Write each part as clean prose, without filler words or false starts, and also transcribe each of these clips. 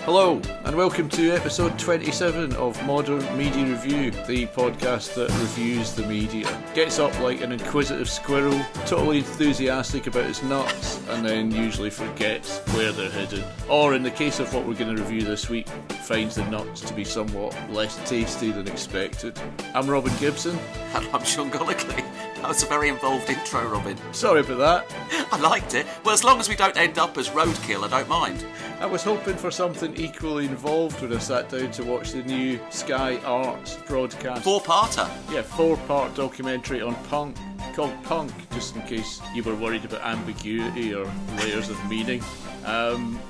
Hello, and welcome to episode 27 of Modern Media Review, the podcast that reviews the media. Gets up like an inquisitive squirrel, totally enthusiastic about its nuts, and then usually forgets where they're hidden. Or in the case of what we're going to review this week, finds the nuts to be somewhat less tasty than expected. I'm Robin Gibson. And I'm Sean Gollogly. That was a very involved intro, Robin. Sorry about that. I liked it. Well, as long as we don't end up as roadkill, I don't mind. I was hoping for something equally involved when I sat down to watch the new Sky Arts broadcast. Four-parter. Yeah, 4-part documentary on punk, called Punk, just in case you were worried about ambiguity or layers of meaning.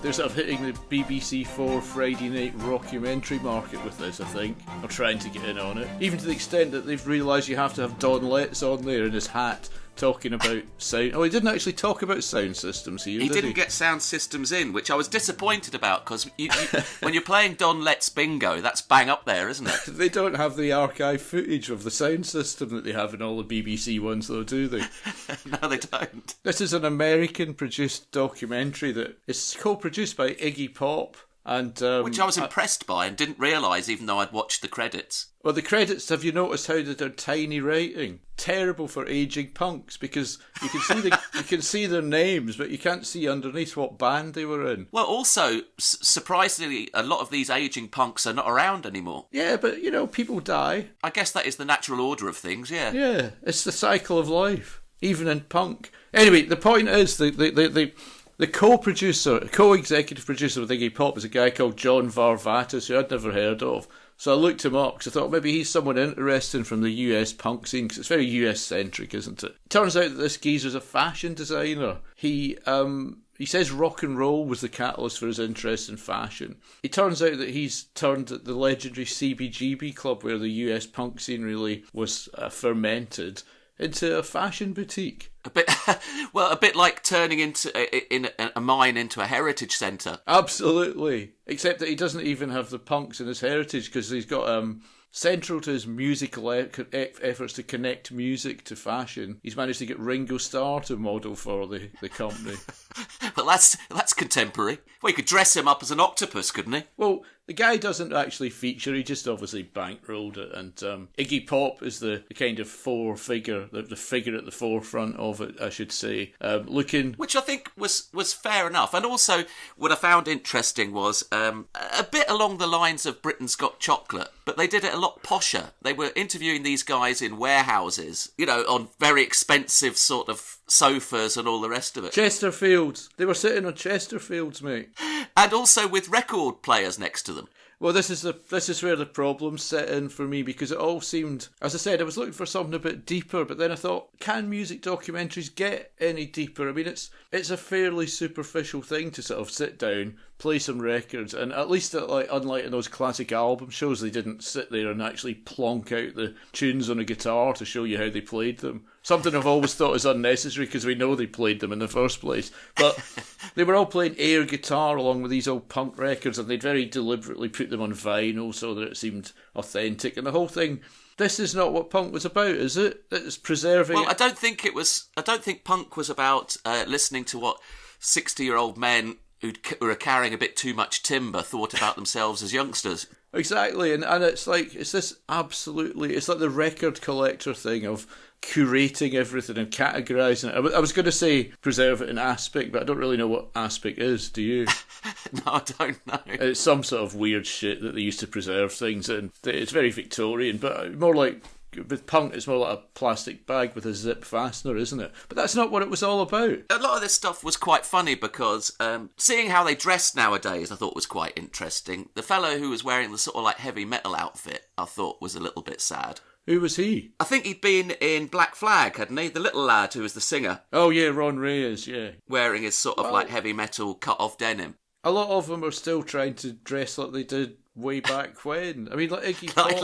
They're sort of hitting the BBC 4 Friday night rockumentary market with this, I think. Or trying to get in on it. Even to the extent that they've realised you have to have Don Letts on there in his hat talking about sound. Oh, he didn't actually talk about sound systems here, He did didn't get sound systems in, which I was disappointed about, because when you're playing Don Letts Bingo, that's bang up there, isn't it? They don't have the archive footage of the sound system that they have in all the BBC ones, though, do they? No, they don't. This is an American-produced documentary that is co-produced by Iggy Pop. And, which I was impressed by and didn't realise, even though I'd watched the credits. Well, the credits, have you noticed how they're tiny writing? Terrible for ageing punks, because you can see their names, but you can't see underneath what band they were in. Well, also, surprisingly, a lot of these ageing punks are not around anymore. Yeah, but, people die. I guess that is the natural order of things, yeah. Yeah, it's the cycle of life, even in punk. Anyway, the point is, the co-executive producer with Iggy Pop is a guy called John Varvatos, who I'd never heard of. So I looked him up, because I thought maybe he's someone interesting from the US punk scene, because it's very US-centric, isn't it? Turns out that this geezer's a fashion designer. He says rock and roll was the catalyst for his interest in fashion. It turns out that he's turned the legendary CBGB club, where the US punk scene really was fermented, into a fashion boutique. A bit like turning a mine into a heritage centre. Absolutely. Except that he doesn't even have the punks in his heritage, because he's got central to his musical efforts to connect music to fashion. He's managed to get Ringo Starr to model for the company. Well, that's contemporary. Well, you could dress him up as an octopus, couldn't he? Well, the guy doesn't actually feature, he just obviously bankrolled it, and Iggy Pop is the kind of figure, the figure at the forefront of it, I should say, looking... Which I think was fair enough, and also what I found interesting was a bit along the lines of Britain's Got Chocolate, but they did it a lot posher. They were interviewing these guys in warehouses, on very expensive sort of sofas and all the rest of it. Chesterfields. They were sitting on Chesterfields, mate. And also with record players next to them. Well, this is where the problems set in for me, because it all seemed, as I said, I was looking for something a bit deeper, but then I thought, can music documentaries get any deeper? I mean, it's a fairly superficial thing to sort of sit down, play some records, and at least unlike in those classic album shows, they didn't sit there and actually plonk out the tunes on a guitar to show you how they played them. Something I've always thought is unnecessary, because we know they played them in the first place. But they were all playing air guitar along with these old punk records, and they'd very deliberately put them on vinyl so that it seemed authentic. And the whole thing, this is not what punk was about, is it? It's preserving... Well, I don't think punk was about listening to what 60-year-old men who are carrying a bit too much timber thought about themselves as youngsters. Exactly, and it's like the record collector thing of curating everything and categorising it. I was going to say preserve it in aspect, but I don't really know what aspect is, do you? No, I don't know. It's some sort of weird shit that they used to preserve things in. It's very Victorian, but more like, with punk, it's more like a plastic bag with a zip fastener, isn't it? But that's not what it was all about. A lot of this stuff was quite funny, because seeing how they dress nowadays, I thought was quite interesting. The fellow who was wearing the sort of like heavy metal outfit, I thought was a little bit sad. Who was he? I think he'd been in Black Flag, hadn't he? The little lad who was the singer. Oh yeah, Ron Reyes, yeah. Wearing his sort of like heavy metal cut-off denim. A lot of them are still trying to dress like they did way back when. I mean, like Iggy Pop.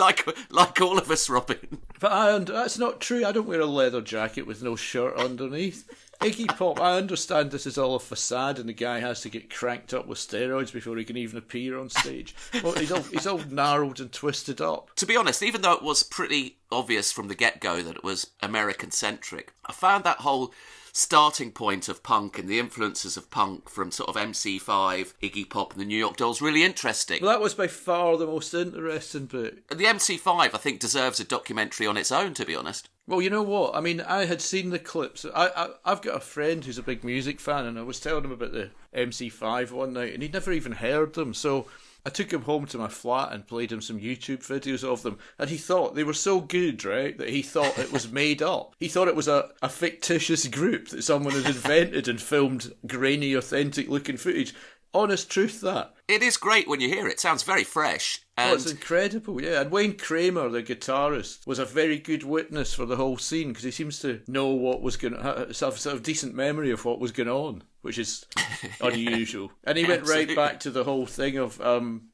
like all of us, Robin. But that's not true. I don't wear a leather jacket with no shirt underneath. Iggy Pop, I understand this is all a facade and the guy has to get cranked up with steroids before he can even appear on stage. Well, he's all narrowed and twisted up. To be honest, even though it was pretty obvious from the get-go that it was American-centric, I found that whole starting point of punk and the influences of punk from sort of MC5, Iggy Pop and the New York Dolls really interesting. Well, that was by far the most interesting bit. The MC5, I think, deserves a documentary on its own, to be honest. Well, you know what? I mean, I had seen the clips. I've got a friend who's a big music fan, and I was telling him about the MC5 one night, and he'd never even heard them. So I took him home to my flat and played him some YouTube videos of them, and he thought they were so good, right, that he thought it was made up. He thought it was a fictitious group that someone had invented and filmed grainy, authentic-looking footage. Honest truth, that. It is great when you hear it. It sounds very fresh. Oh, it's incredible, yeah. And Wayne Kramer, the guitarist, was a very good witness for the whole scene because he seems to know what was going on, have sort of decent memory of what was going on, which is unusual. And he went right back to the whole thing of, the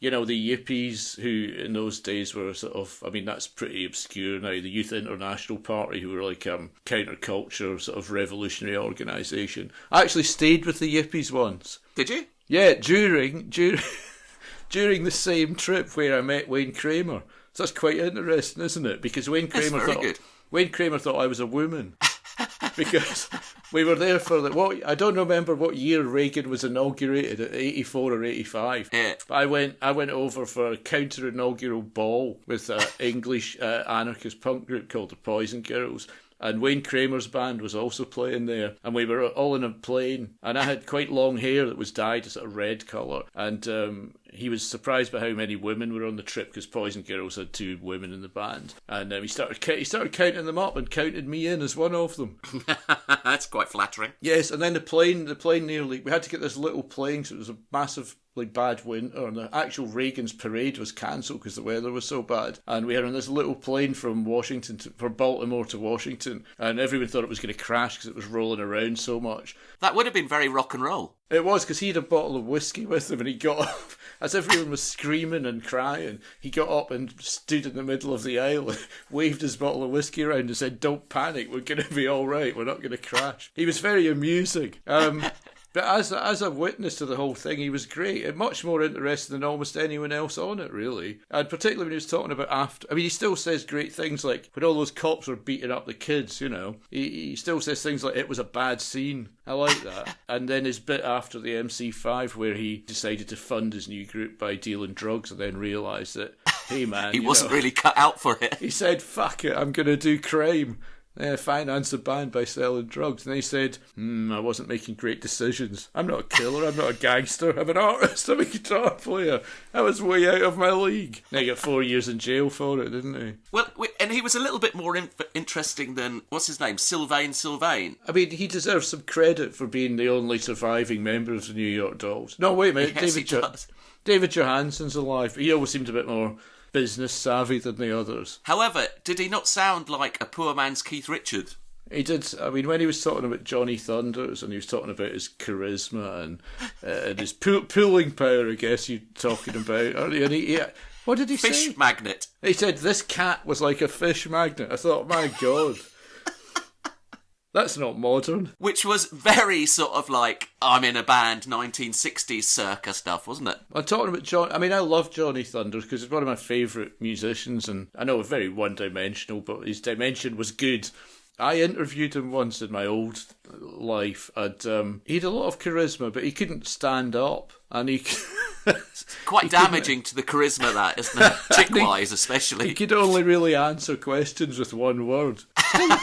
Yippies, who in those days were sort of, I mean, that's pretty obscure now, the Youth International Party, who were like counterculture, sort of revolutionary organisation. I actually stayed with the Yippies once. Did you? Yeah, during the same trip where I met Wayne Kramer. So that's quite interesting, isn't it? Because Wayne Kramer thought I was a woman. Because we were there for I don't remember what year Reagan was inaugurated, at 84 or 85. Yeah. But I went over for a counter-inaugural ball with an English anarchist punk group called the Poison Girls. And Wayne Kramer's band was also playing there. And we were all in a plane. And I had quite long hair that was dyed a sort of red colour. And he was surprised by how many women were on the trip because Poison Girls had 2 women in the band. And he started counting them up and counted me in as one of them. That's quite flattering. Yes, and then the plane nearly... We had to get this little plane, so it was a massive... bad winter, and the actual Reagan's parade was cancelled because the weather was so bad, and we were on this little plane from Baltimore to Washington, and everyone thought it was going to crash because it was rolling around so much. That would have been very rock and roll. It was, because he had a bottle of whiskey with him, and he got up, as everyone was screaming and crying, he got up and stood in the middle of the aisle and waved his bottle of whiskey around and said, "Don't panic, we're going to be all right, we're not going to crash." He was very amusing. But as a witness to the whole thing, he was great and much more interesting than almost anyone else on it, really. And particularly when he was talking about after... I mean, he still says great things like, when all those cops were beating up the kids, he still says things like, it was a bad scene. I like that. And then his bit after the MC5 where he decided to fund his new group by dealing drugs and then realised that, hey man... he wasn't really cut out for it. He said, fuck it, I'm going to do crime. Finance the band by selling drugs. And they said, I wasn't making great decisions. I'm not a killer, I'm not a gangster, I'm an artist, I'm a guitar player. I was way out of my league. Now he got 4 years in jail for it, didn't he? Well, and he was a little bit more interesting than, what's his name, Sylvain. I mean, he deserves some credit for being the only surviving member of the New York Dolls. No, wait a minute, Yes, David Johansen's alive. He always seemed a bit more business savvy than the others. However, did he not sound like a poor man's Keith Richards? He did. I mean, when he was talking about Johnny Thunders and he was talking about his charisma and his pulling power, I guess you're talking about, aren't you? And what did he say? Fish magnet. He said this cat was like a fish magnet. I thought, my God. That's not modern. Which was very sort of like, I'm in a band, 1960s circa stuff, wasn't it? I'm talking about John. I mean, I love Johnny Thunders because he's one of my favourite musicians, and I know very one-dimensional, but his dimension was good. I interviewed him once in my old life, and he had a lot of charisma, but he couldn't stand up, and he... Quite damaging to the charisma, that, isn't it? Chick-wise, especially. He could only really answer questions with one word.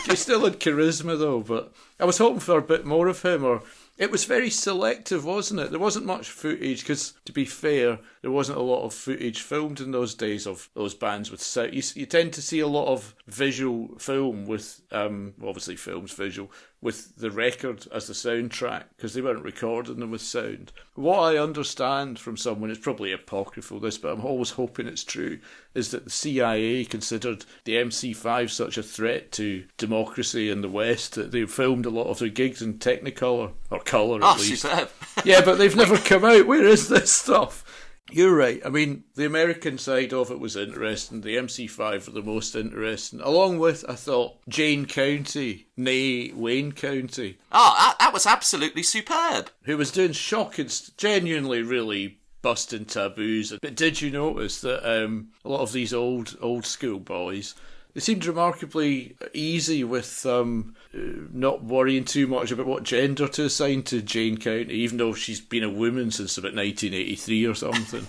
He still had charisma, though, but I was hoping for a bit more of him, or... It was very selective, wasn't it? There wasn't much footage, because, to be fair, there wasn't a lot of footage filmed in those days of those bands with sound. You tend to see a lot of visual film with, obviously film's visual, with the record as the soundtrack, because they weren't recording them with sound. What I understand from someone, it's probably apocryphal this, but I'm always hoping it's true, is that the CIA considered the MC5 such a threat to democracy in the West that they filmed a lot of their gigs in Technicolor, or colour at least. Superb. Yeah, but they've never come out. Where is this stuff? You're right. I mean, the American side of it was interesting. The MC5 were the most interesting. Along with, I thought, Jane County, nay Wayne County. That was absolutely superb. Who was doing shocking, genuinely really busting taboos. But did you notice that a lot of these old school boys, They seemed remarkably easy with not worrying too much about what gender to assign to Jane County, even though she's been a woman since about 1983 or something.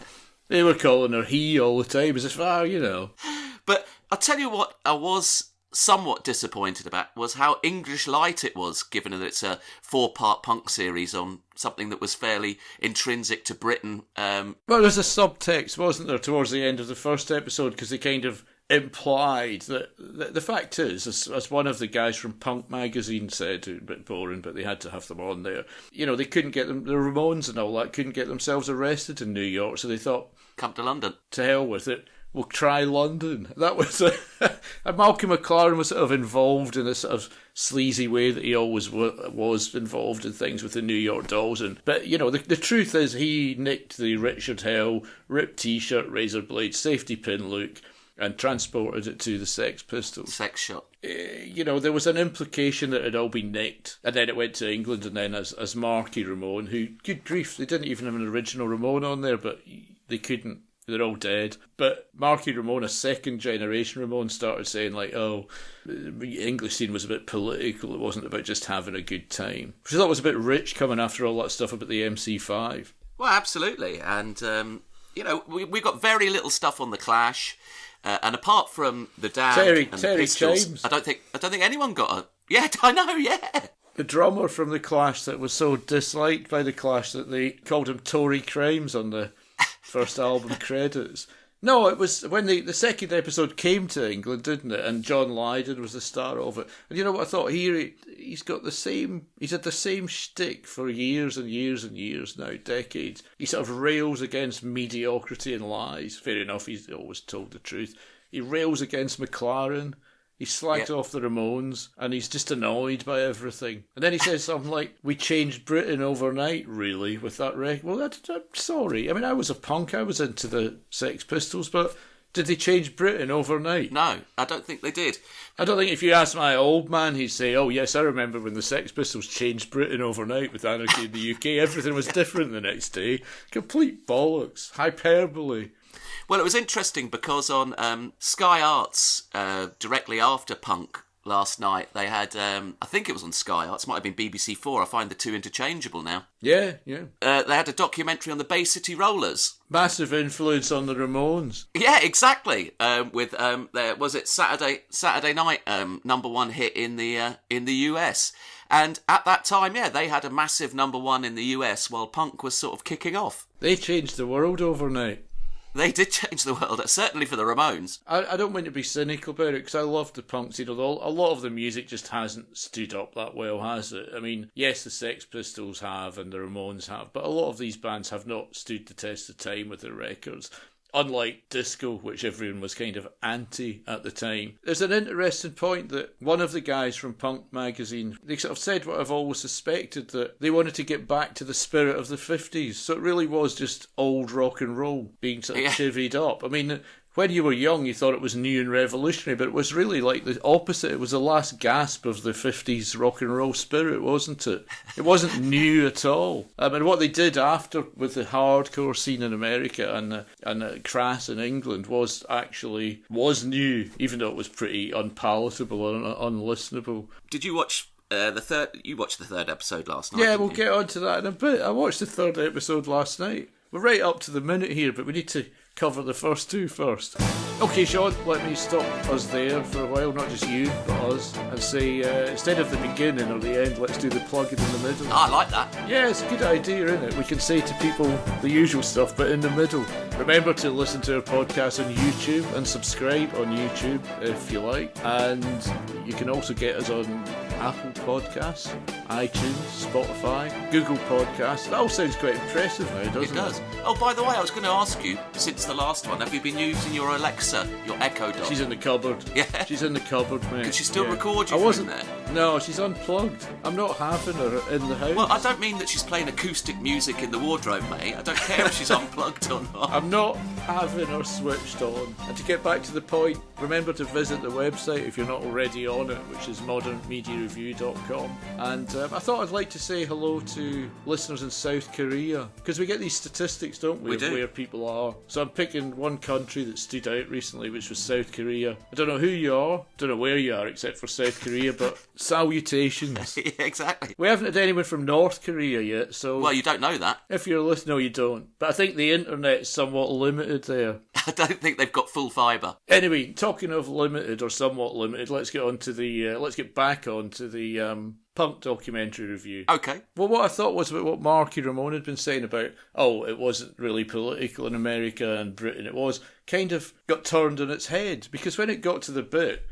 They were calling her he all the time, as if, But I'll tell you what I was somewhat disappointed about was how English light it was, given that it's a 4-part punk series on something that was fairly intrinsic to Britain. Well, there's a subtext, wasn't there, towards the end of the first episode, because they kind of implied that the fact is, as one of the guys from Punk magazine said, a bit boring, but they had to have them on there, they couldn't get them, the Ramones and all that, couldn't get themselves arrested in New York, so they thought, come to London. To hell with it. We'll try London. That was and Malcolm McLaren was sort of involved in a sort of sleazy way that he always was involved in things with the New York Dolls. But the truth is, he nicked the Richard Hell ripped T-shirt, razor blade, safety pin look, and transported it to the Sex Pistols. Sex shop. There was an implication that it had all been nicked, and then it went to England, and then as Marky Ramone, who, good grief, they didn't even have an original Ramone on there, but they couldn't. They're all dead. But Marky Ramone, a second generation Ramone, started saying the English scene was a bit political. It wasn't about just having a good time. Which I thought was a bit rich coming after all that stuff about the MC5. Well, absolutely. And, we got very little stuff on The Clash. And apart from the Damned Terry and the Pistols, James. I don't think anyone got a... Yeah, I know, yeah. The drummer from The Clash that was so disliked by The Clash that they called him Tory Crimes on the first album credits. No, it was when the second episode came to England, didn't it? And John Lydon was the star of it. And you know what I thought? He's got the same... He's had the same shtick for years and years and years now, decades. He sort of rails against mediocrity and lies. Fair enough, he's always told the truth. He rails against McLaren. He slagged off the Ramones, and he's just annoyed by everything. And then he says something like, we changed Britain overnight, really, with that record. Well, I'm sorry. I mean, I was a punk. I was into the Sex Pistols, but did they change Britain overnight? No, I don't think they did. I don't think if you ask my old man, he'd say, oh, yes, I remember when the Sex Pistols changed Britain overnight with Anarchy in the UK. Everything was different the next day. Complete bollocks. Hyperbole. Well, it was interesting because on Sky Arts, directly after Punk last night, they had, I think it was on Sky Arts, might have been BBC 4, I find the two interchangeable now. Yeah. They had a documentary on the Bay City Rollers. Massive influence on the Ramones. Yeah, exactly. With, was it Saturday Night #1 hit in the US. And at that time, they had a massive #1 in the US while Punk was sort of kicking off. They changed the world overnight. They did change the world, certainly for the Ramones. I don't mean to be cynical about it, because I love the punk scene, although a lot of the music just hasn't stood up that well, has it? I mean, yes, the Sex Pistols have, and the Ramones have, but a lot of these bands have not stood the test of time with their records. Unlike disco, which everyone was kind of anti at the time. There's an interesting point that one of the guys from Punk magazine, they sort of said what I've always suspected, that they wanted to get back to the spirit of the 50s. So it really was just old rock and roll being sort of chivied up. I mean, when you were young, you thought it was new and revolutionary, but it was really like the opposite. It was the last gasp of the 50s rock and roll spirit, wasn't it? It wasn't new at all. I mean, what they did after with the hardcore scene in America and crass in England was new, even though it was pretty unpalatable and unlistenable. Did you watch the third? You watched the third episode last night. Yeah, we'll get on to that in a bit. I watched the third episode last night. We're right up to the minute here, but we need to cover the first two first. Okay, Sean, let me stop us there for a while, not just you, but us, and say, instead of the beginning or the end, let's do the plug-in in the middle. I like that. Yeah, it's a good idea, isn't it? We can say to people the usual stuff, but in the middle. Remember to listen to our podcast on YouTube and subscribe on YouTube if you like. And you can also get us on Apple Podcasts, iTunes, Spotify, Google Podcasts. That all sounds quite impressive now, doesn't it? It does. Oh, by the way, I was going to ask you, since the last one, have you been using your Echo Dot? She's in the cupboard. Yeah. She's in the cupboard, mate. Can she still record you from there? No, she's unplugged. I'm not having her in the house. Well, I don't mean that she's playing acoustic music in the wardrobe, mate. I don't care if she's unplugged or not. I'm not having her switched on. And to get back to the point, remember to visit the website if you're not already on it, which is modernmediareview.com. And I thought I'd like to say hello to listeners in South Korea, because we get these statistics, don't we, We of do. where people are. So I'm picking one country that stood out recently, which was South Korea. I don't know who you are, don't know where you are except for South Korea, but salutations. Yeah, exactly. We haven't had anyone from North Korea yet, so Well, you don't know that. if you're listening, no, you don't. But I think the internet's somewhat limited there. I don't think they've got full fibre. Anyway, talking of limited or somewhat limited, let's get back onto the Punk documentary review. Okay. Well, what I thought was about what Marky Ramone had been saying about, it wasn't really political in America and Britain. It was kind of got turned on its head, because when it got to the bit,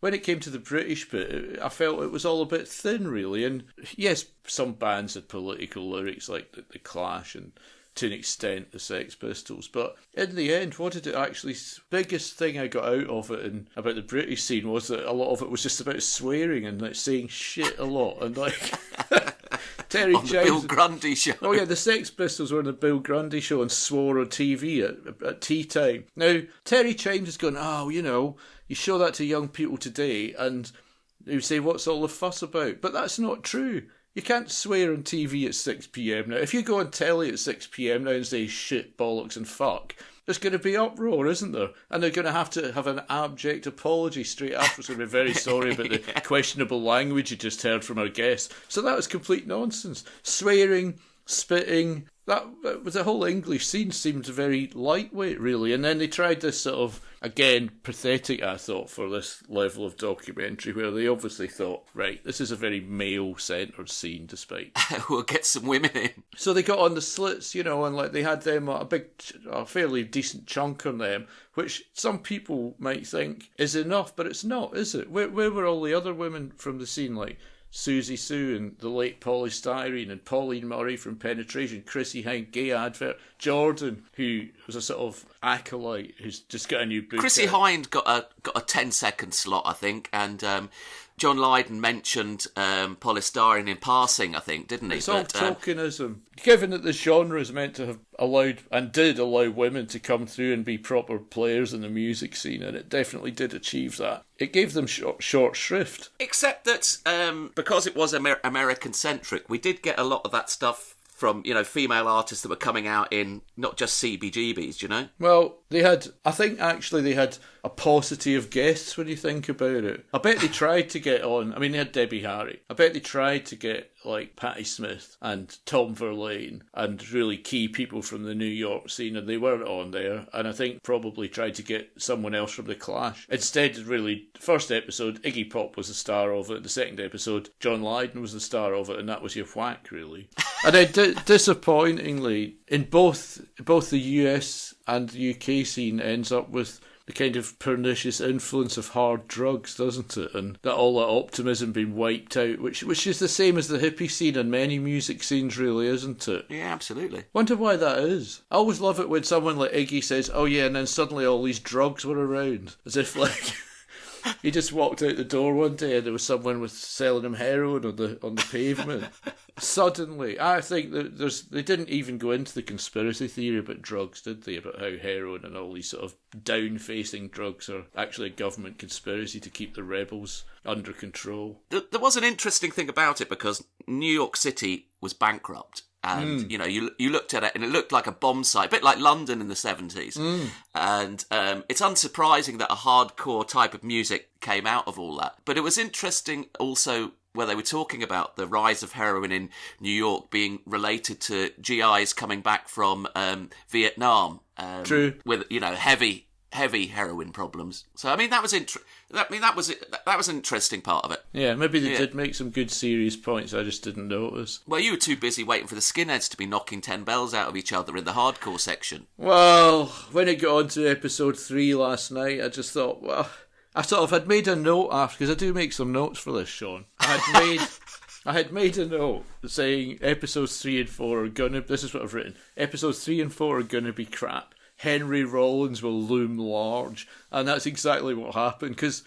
when it came to the British bit, I felt it was all a bit thin, really. And yes, some bands had political lyrics like the Clash and, to an extent, the Sex Pistols. But in the end, what did it actually... biggest thing I got out of it and about the British scene was that a lot of it was just about swearing and like saying shit a lot. And like... Terry On the Bill Grundy show. Oh yeah, the Sex Pistols were on the Bill Grundy show and swore on TV at tea time. Now, Terry Chimes is going, you show that to young people today and you say, what's all the fuss about? But that's not true. You can't swear on TV at 6pm now. If you go on telly at 6pm now and say shit, bollocks and fuck, there's going to be uproar, isn't there? And they're going to have an abject apology straight after. So we're very sorry about the questionable language you just heard from our guest. So that was complete nonsense. Swearing, spitting, that was the whole English scene seemed very lightweight, really. And then they tried this sort of, again, pathetic, I thought, for this level of documentary, where they obviously thought, right, this is a very male-centred scene, despite... We'll get some women in. So they got on the slits, and like they had them a fairly decent chunk on them, which some people might think is enough, but it's not, is it? Where were all the other women from the scene, like Susie Sue and the late Polystyrene and Pauline Murray from Penetration, Chrissy Hind, Gay Advert, Jordan, who was a sort of acolyte who's just got a new book. Chrissy Hind got a 10-second slot, I think, and John Lydon mentioned polystyrene in passing, I think, didn't he? It's all tokenism. Given that the genre is meant to have allowed, and did allow, women to come through and be proper players in the music scene, and it definitely did achieve that, it gave them short shrift. Except that because it was American-centric, we did get a lot of that stuff from, female artists that were coming out in not just CBGBs, do you know? Well, I think they had a paucity of guests when you think about it. I bet they tried to get on, they had Debbie Harry. I bet they tried to get, like, Patti Smith and Tom Verlaine and really key people from the New York scene, and they weren't on there. And I think probably tried to get someone else from the Clash. Instead, really, the first episode, Iggy Pop was the star of it. The second episode, John Lydon was the star of it, and that was your whack, really. And then, disappointingly, in both the US and the UK scene ends up with the kind of pernicious influence of hard drugs, doesn't it? And that all that optimism being wiped out, which is the same as the hippie scene and many music scenes, really, isn't it? Yeah, absolutely. Wonder why that is. I always love it when someone like Iggy says, oh yeah, and then suddenly all these drugs were around. As if, like... He just walked out the door one day and there was someone selling him heroin on the pavement. Suddenly, I think that they didn't even go into the conspiracy theory about drugs, did they? About how heroin and all these sort of down-facing drugs are actually a government conspiracy to keep the rebels under control. There was an interesting thing about it because New York City was bankrupt. And, you looked at it and it looked like a bomb site, a bit like London in the 70s. And it's unsurprising that a hardcore type of music came out of all that. But it was interesting also where they were talking about the rise of heroin in New York being related to GIs coming back from Vietnam. True. With, heavy heroin problems. So that was that was an interesting part of it. Yeah, maybe they did make some good serious points I just didn't notice. Well, you were too busy waiting for the skinheads to be knocking 10 bells out of each other in the hardcore section. Well, when it got on to episode 3 last night, I just thought, I sort of had made a note after, because I do make some notes for this, Sean. I had made a note saying episodes 3 and 4 are gonna, this is what I've written, episodes 3 and 4 are gonna be crap. Henry Rollins will loom large. And that's exactly what happened, because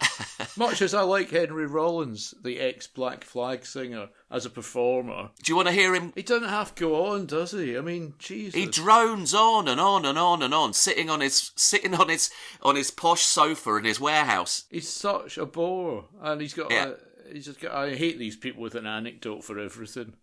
much as I like Henry Rollins, the ex-Black Flag singer, as a performer... Do you want to hear him? He doesn't have to go on, does he? I mean, Jesus. He drones on and on and on and on, sitting on his posh sofa in his warehouse. He's such a bore, and he's got... I hate these people with an anecdote for everything.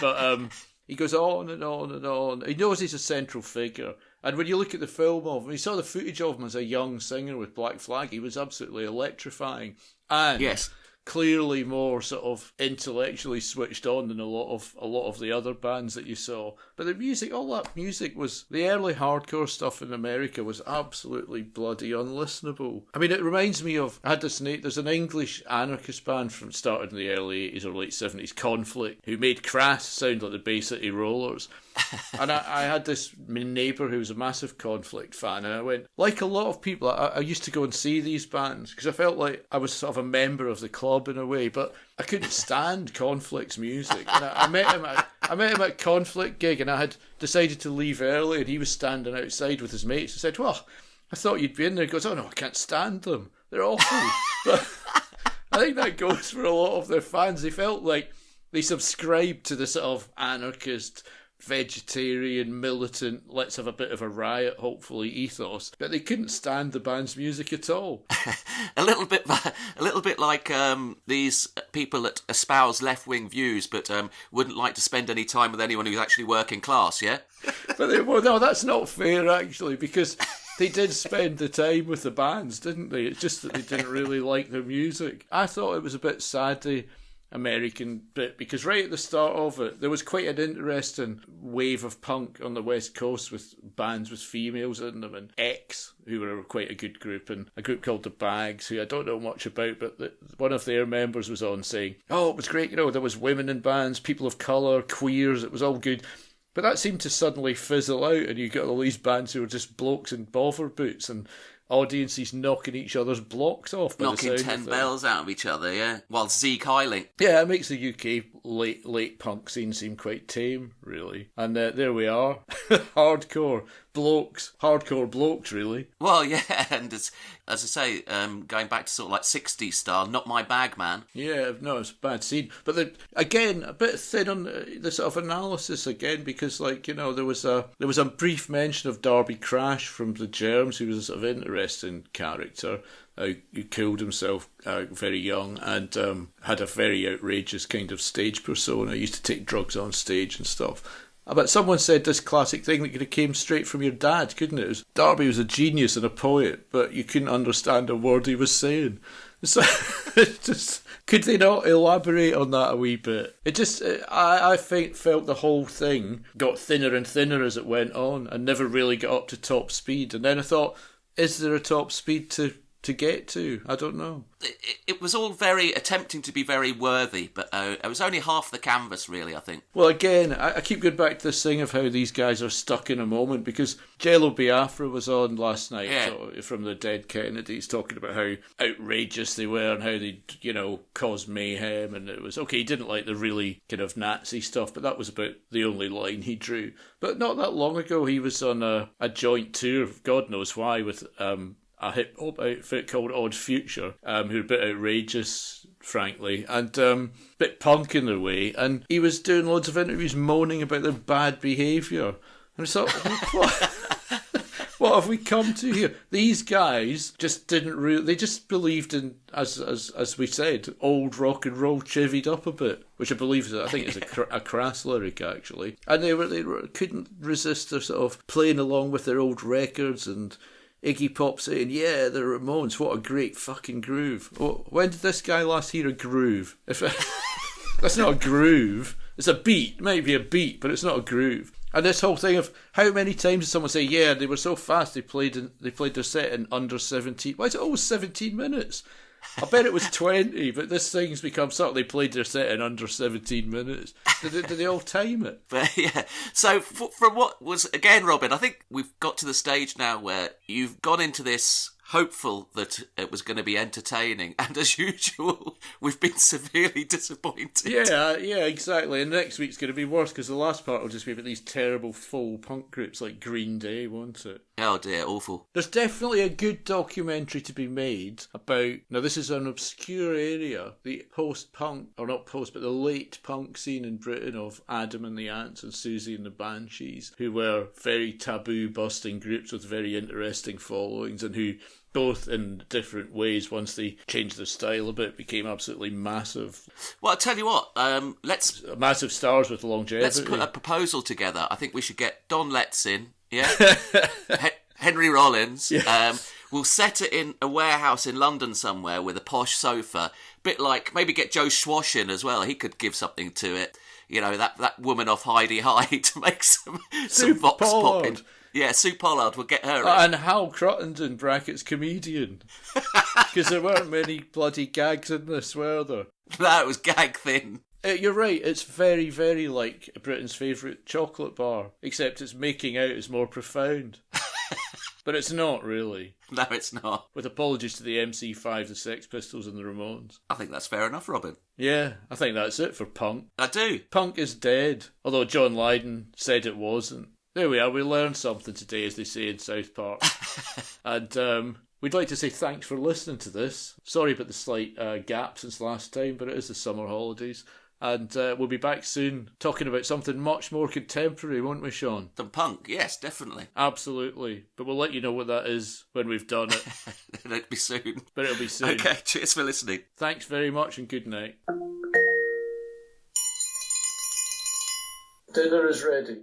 But he goes on and on and on. He knows he's a central figure. And when you look at the film of him, you saw the footage of him as a young singer with Black Flag, he was absolutely electrifying. And yes, clearly more sort of intellectually switched on than a lot of the other bands that you saw. But the music, all that music was, the early hardcore stuff in America was absolutely bloody unlistenable. I mean, it reminds me of, there's an English anarchist band from started in the early 80s or late 70s, Conflict, who made Crass sound like the Bay City Rollers. And I had this neighbour who was a massive Conflict fan, and I went, like a lot of people, I used to go and see these bands because I felt like I was sort of a member of the club in a way, but I couldn't stand Conflict's music. And I met him at Conflict gig, and I had decided to leave early, and he was standing outside with his mates. I said, "Well, I thought you'd be in there." He goes, "Oh no, I can't stand them. They're awful." But I think that goes for a lot of their fans. They felt like they subscribed to the sort of anarchist, vegetarian, militant, let's have a bit of a riot, hopefully, ethos, but they couldn't stand the band's music at all. a little bit like these people that espouse left-wing views, but wouldn't like to spend any time with anyone who's actually working class. Yeah, but no, that's not fair actually, because they did spend the time with the bands, didn't they? It's just that they didn't really like their music. I thought it was a bit sad American bit, because right at the start of it there was quite an interesting wave of punk on the West Coast with bands with females in them, and X, who were quite a good group, and a group called the Bags, who I don't know much about, but one of their members was on saying, oh, it was great, there was women in bands, people of colour, queers, it was all good. But that seemed to suddenly fizzle out, and you got all these bands who were just blokes in bother boots and audiences knocking each other's blocks off. Knocking 10 bells out of each other, yeah. While Zeke Hiling. Yeah, it makes the UK late punk scene seem quite tame, really. And there we are. Hardcore blokes, really. Well, yeah, and as I say, going back to sort of like 60s style, Not My Bag Man. Yeah, no, it's a bad scene. But again, a bit thin on the sort of analysis again, because there was a brief mention of Darby Crash from the Germs, who was a sort of interesting character, who killed himself very young and had a very outrageous kind of stage persona. He used to take drugs on stage and stuff. But someone said this classic thing that could have came straight from your dad, couldn't it? Darby was a genius and a poet, but you couldn't understand a word he was saying. So, could they not elaborate on that a wee bit? I felt the whole thing got thinner and thinner as it went on and never really got up to top speed. And then I thought, is there a top speed to get to? I don't know. It was all very attempting to be very worthy, but it was only half the canvas, really, I think. Well, again, I keep going back to this thing of how these guys are stuck in a moment, because Jello Biafra was on last night, from the Dead Kennedys, talking about how outrageous they were and how they, caused mayhem, and it was, okay, he didn't like the really kind of Nazi stuff, but that was about the only line he drew. But not that long ago, he was on a joint tour, God knows why, with a hip-hop outfit called Odd Future, who are a bit outrageous, frankly, and a bit punk in their way, and he was doing loads of interviews moaning about their bad behaviour. And I thought, what have we come to here? These guys just they just believed in, as we said, old rock and roll chivied up a bit, which I think is a crass lyric, actually. And they couldn't resist their sort of playing along with their old records, and Iggy Pop saying, yeah, the Ramones, what a great fucking groove. Oh, when did this guy last hear a groove? That's not a groove. It's a beat. It might be a beat, but it's not a groove. And this whole thing of how many times did someone say, yeah, they were so fast they played their set in under 17. Why is it always 17 minutes? I bet it was 20, but this thing's become something. They played their set in under 17 minutes. Did they all time it? But yeah. So from what was, again, Robin, I think we've got to the stage now where you've got into this hopeful that it was going to be entertaining, and as usual, we've been severely disappointed. Yeah, exactly. And next week's going to be worse because the last part will just be about these terrible full punk groups like Green Day, won't it? Oh dear, awful. There's definitely a good documentary to be made about, now this is an obscure area, the post-punk, or not post, but the late punk scene in Britain of Adam and the Ants and Susie and the Banshees, who were very taboo-busting groups with very interesting followings and who both in different ways, once they changed their style a bit, became absolutely massive. Well, I'll tell you what, let's... Massive stars with longevity. Let's put a proposal together. I think we should get Don Letts in, yeah? Henry Rollins. Yeah. We'll set it in a warehouse in London somewhere with a posh sofa. Bit like, maybe get Joe Schwash in as well. He could give something to it. You know, that woman off Heidi High to make some vox pop in. Yeah, Sue Pollard, we'll get her in. And Hal Cruttenden, brackets comedian. Because there weren't many bloody gags in this, were there? No, it was gag thin. You're right, it's very, very like Britain's favourite chocolate bar, except its making out is more profound. But it's not, really. No, it's not. With apologies to the MC5, the Sex Pistols and the Ramones. I think that's fair enough, Robin. Yeah, I think that's it for punk. I do. Punk is dead, although John Lydon said it wasn't. There we are, we learned something today, as they say in South Park. And we'd like to say thanks for listening to this. Sorry about the slight gap since last time, but it is the summer holidays. And we'll be back soon talking about something much more contemporary, won't we, Sean? Than punk, yes, definitely. Absolutely. But we'll let you know what that is when we've done it. It'll be soon. But it'll be soon. Okay, cheers for listening. Thanks very much and good night. Dinner is ready.